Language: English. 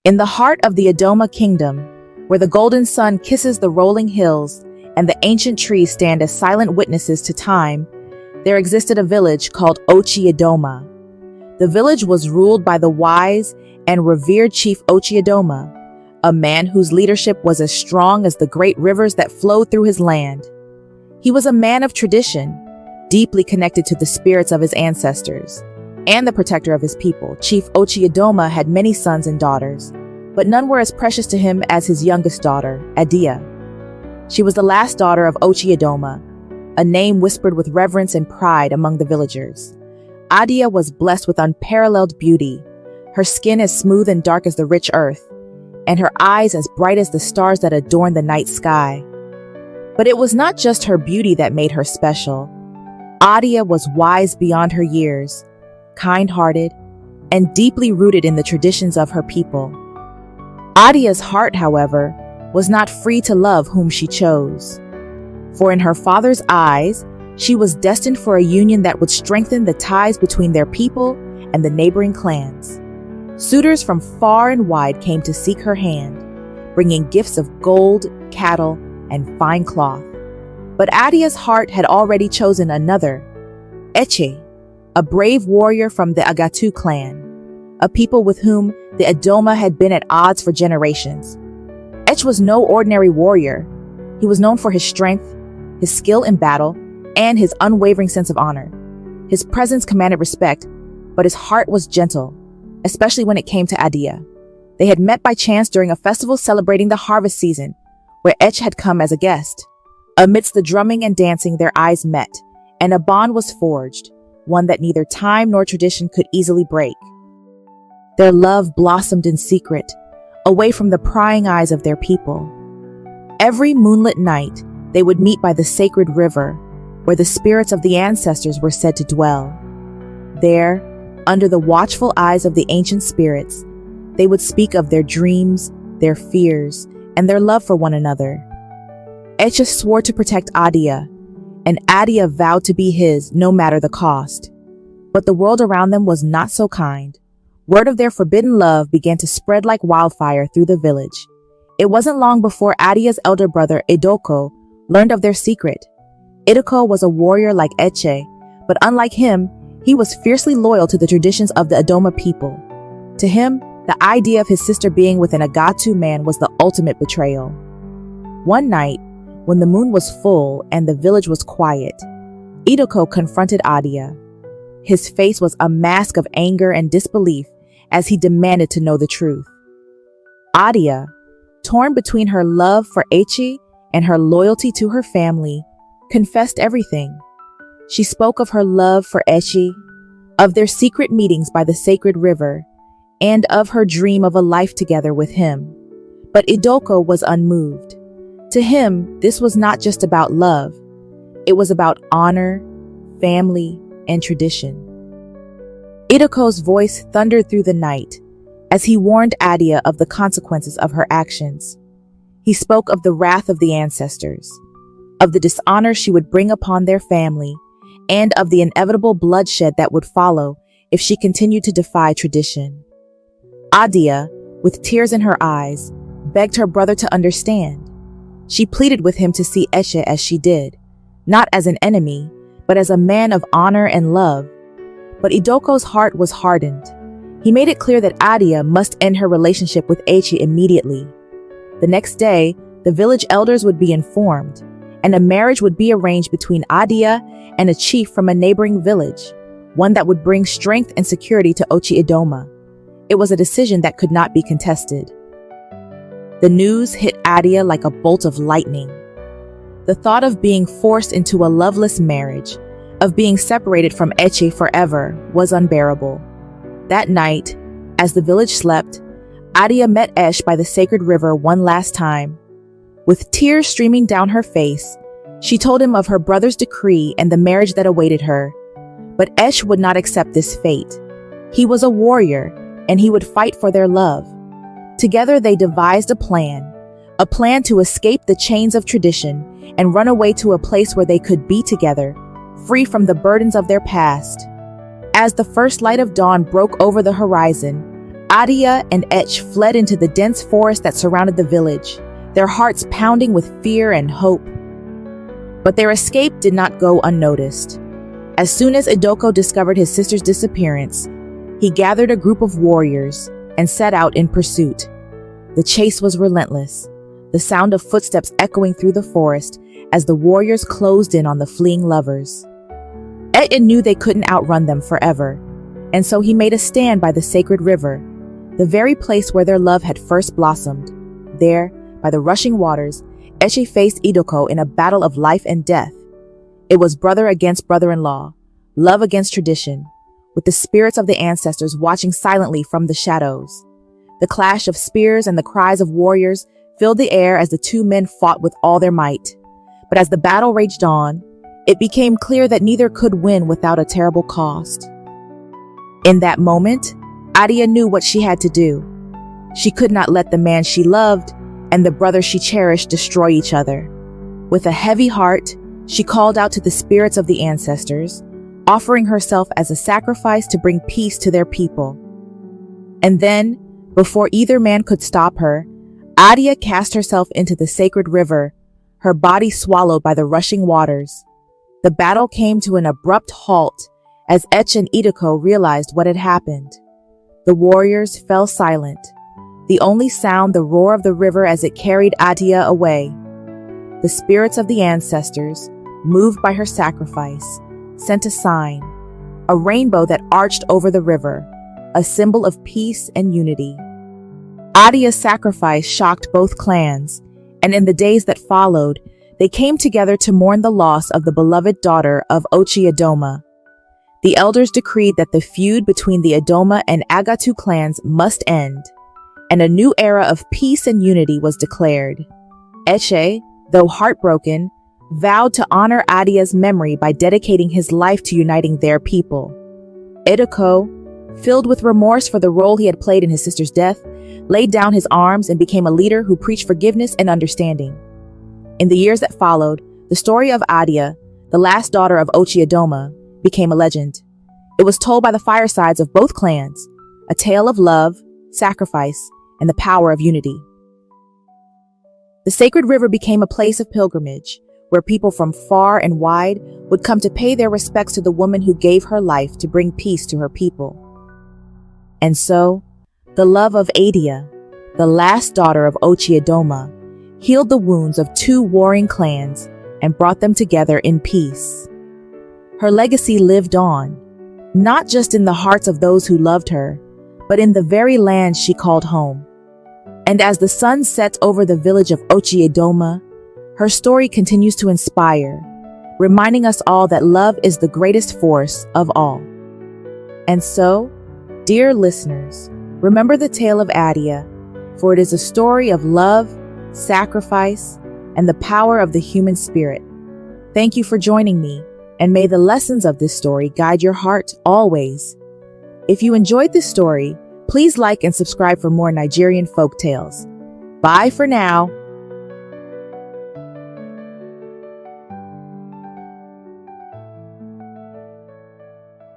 In the heart of the Idoma kingdom, where the golden sun kisses the rolling hills and the ancient trees stand as silent witnesses to time, there existed a village called Och'Idoma. The village was ruled by the wise and revered chief Och'Idoma, a man whose leadership was as strong as the great rivers that flowed through his land. He was a man of tradition, deeply connected to the spirits of his ancestors, and the protector of his people. Chief Och'Idoma had many sons and daughters, but none were as precious to him as his youngest daughter, Adia. She was the last daughter of Och'Idoma, a name whispered with reverence and pride among the villagers. Adia was blessed with unparalleled beauty, her skin as smooth and dark as the rich earth, and her eyes as bright as the stars that adorn the night sky. But it was not just her beauty that made her special. Adia was wise beyond her years, kind-hearted, and deeply rooted in the traditions of her people. Adia's heart, however, was not free to love whom she chose. For in her father's eyes, she was destined for a union that would strengthen the ties between their people and the neighboring clans. Suitors from far and wide came to seek her hand, bringing gifts of gold, cattle, and fine cloth. But Adia's heart had already chosen another, Eche, a brave warrior from the Agatu clan, a people with whom the Idoma had been at odds for generations. Eche was no ordinary warrior. He was known for his strength, his skill in battle, and his unwavering sense of honor. His presence commanded respect, but his heart was gentle, especially when it came to Adia. They had met by chance during a festival celebrating the harvest season, where Eche had come as a guest. Amidst the drumming and dancing, their eyes met, and a bond was forged, one that neither time nor tradition could easily break. Their love blossomed in secret, away from the prying eyes of their people. Every moonlit night, they would meet by the sacred river, where the spirits of the ancestors were said to dwell. There, under the watchful eyes of the ancient spirits, they would speak of their dreams, their fears, and their love for one another. Eche swore to protect Adia, and Adia vowed to be his no matter the cost. But the world around them was not so kind. Word of their forbidden love began to spread like wildfire through the village. It wasn't long before Adia's elder brother, Idoko, learned of their secret. Idoko was a warrior like Eche, but unlike him, he was fiercely loyal to the traditions of the Idoma people. To him, the idea of his sister being with an Agatu man was the ultimate betrayal. One night, when the moon was full and the village was quiet, Idoko confronted Adia. His face was a mask of anger and disbelief as he demanded to know the truth. Adia, torn between her love for Eche and her loyalty to her family, confessed everything. She spoke of her love for Eche, of their secret meetings by the sacred river, and of her dream of a life together with him. But Idoko was unmoved. To him, this was not just about love. It was about honor, family, and tradition. Idoko's voice thundered through the night as he warned Adia of the consequences of her actions. He spoke of the wrath of the ancestors, of the dishonor she would bring upon their family, and of the inevitable bloodshed that would follow if she continued to defy tradition. Adia, with tears in her eyes, begged her brother to understand. She pleaded with him to see Eche as she did, not as an enemy, but as a man of honor and love. But Idoko's heart was hardened. He made it clear that Adia must end her relationship with Eche immediately. The next day, the village elders would be informed, and a marriage would be arranged between Adia and a chief from a neighboring village, one that would bring strength and security to Och'Idoma. It was a decision that could not be contested. The news hit Adia like a bolt of lightning. The thought of being forced into a loveless marriage, of being separated from Eche forever, was unbearable. That night, as the village slept, Adia met Eche by the sacred river one last time. With tears streaming down her face, she told him of her brother's decree and the marriage that awaited her. But Eche would not accept this fate. He was a warrior, and he would fight for their love. Together they devised a plan to escape the chains of tradition and run away to a place where they could be together, free from the burdens of their past. As the first light of dawn broke over the horizon, Adia and Ech fled into the dense forest that surrounded the village, their hearts pounding with fear and hope. But their escape did not go unnoticed. As soon as Idoko discovered his sister's disappearance, he gathered a group of warriors and set out in pursuit. The chase was relentless, the sound of footsteps echoing through the forest as the warriors closed in on the fleeing lovers. Ech knew they couldn't outrun them forever, and so he made a stand by the sacred river, the very place where their love had first blossomed. There, by the rushing waters, Ech faced Idoko in a battle of life and death. It was brother against brother-in-law, love against tradition, with the spirits of the ancestors watching silently from the shadows. The clash of spears and the cries of warriors filled the air as the two men fought with all their might. But as the battle raged on, it became clear that neither could win without a terrible cost. In that moment, Adia knew what she had to do. She could not let the man she loved and the brother she cherished destroy each other. With a heavy heart, she called out to the spirits of the ancestors, offering herself as a sacrifice to bring peace to their people. And then, before either man could stop her, Adia cast herself into the sacred river, her body swallowed by the rushing waters. The battle came to an abrupt halt as Ech and Idoko realized what had happened. The warriors fell silent, the only sound the roar of the river as it carried Adia away. The spirits of the ancestors, moved by her sacrifice, sent a sign, a rainbow that arched over the river, a symbol of peace and unity. Adia's sacrifice shocked both clans, and in the days that followed, they came together to mourn the loss of the beloved daughter of Och'Idoma. The elders decreed that the feud between the Idoma and Agatu clans must end, and a new era of peace and unity was declared. Ech, though heartbroken, vowed to honor Adia's memory by dedicating his life to uniting their people. Idoko, filled with remorse for the role he had played in his sister's death, laid down his arms and became a leader who preached forgiveness and understanding. In the years that followed, the story of Adia, the last daughter of Och'Idoma, became a legend. It was told by the firesides of both clans, a tale of love, sacrifice, and the power of unity. The sacred river became a place of pilgrimage, where people from far and wide would come to pay their respects to the woman who gave her life to bring peace to her people. And so, the love of Adia, the last daughter of Och'Idoma, healed the wounds of two warring clans and brought them together in peace. Her legacy lived on, not just in the hearts of those who loved her, but in the very land she called home. And as the sun sets over the village of Och'Idoma, her story continues to inspire, reminding us all that love is the greatest force of all. And so, dear listeners, remember the tale of Adia, for it is a story of love, sacrifice, and the power of the human spirit. Thank you for joining me, and may the lessons of this story guide your heart always. If you enjoyed this story, please like and subscribe for more Nigerian folk tales. Bye for now.